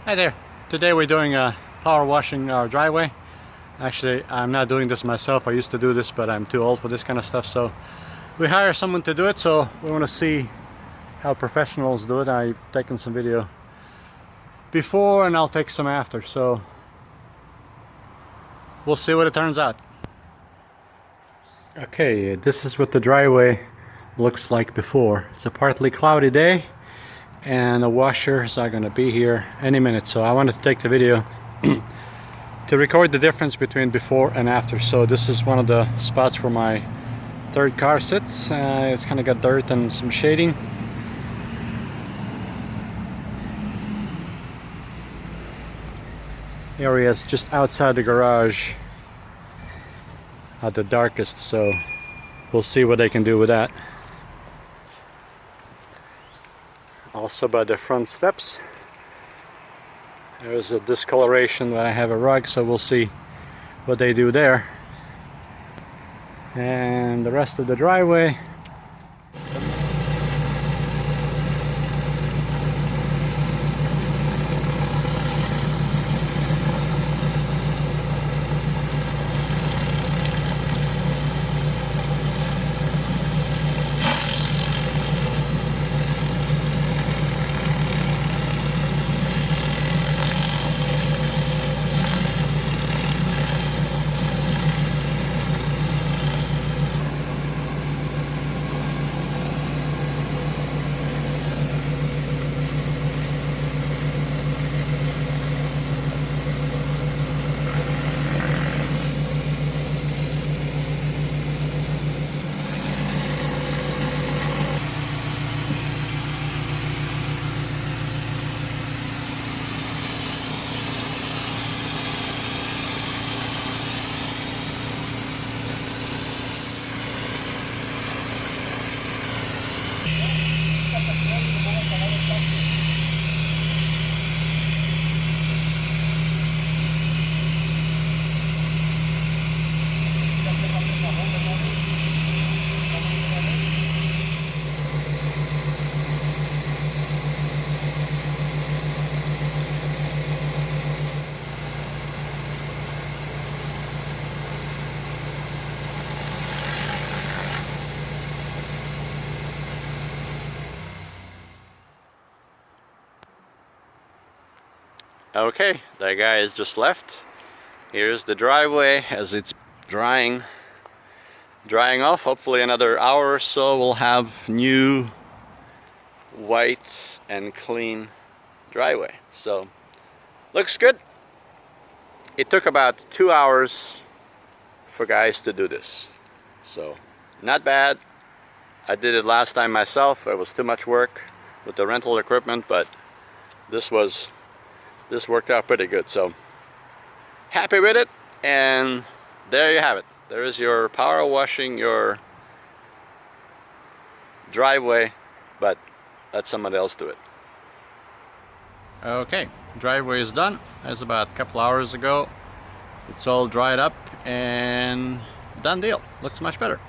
Hi there. Today we're doing power washing our driveway. Actually, I'm not doing this myself. I used to do this, but I'm too old for this kind of stuff. So we hire someone to do it. So we want to see how professionals do it. I've taken some video before and I'll take some after. So we'll see what it turns out. Okay, this is what the driveway looks like before. It's a partly cloudy day, and the washers are going to be here any minute, so I wanted to take the video to record the difference between before and after. So this is one of the spots where my third car sits. It's kind of got dirt and some shading. The area is just outside the garage at the darkest, so we'll see what they can do with that. Also by the front steps there's a discoloration, but I have a rug, so we'll see what they do there. And the rest of the driveway, okay, that guy has just left. Here's the driveway as it's drying off. Hopefully another hour or so we'll have new white and clean driveway. So looks good. It took about 2 hours for guys to do this, so not bad. I did it last time myself. It was too much work with the rental equipment, but this worked out pretty good, so happy with it. And there you have it. There is your power washing your driveway, but let somebody else do it. Okay, driveway is done. That's about a couple hours ago. It's all dried up and done deal. Looks much better.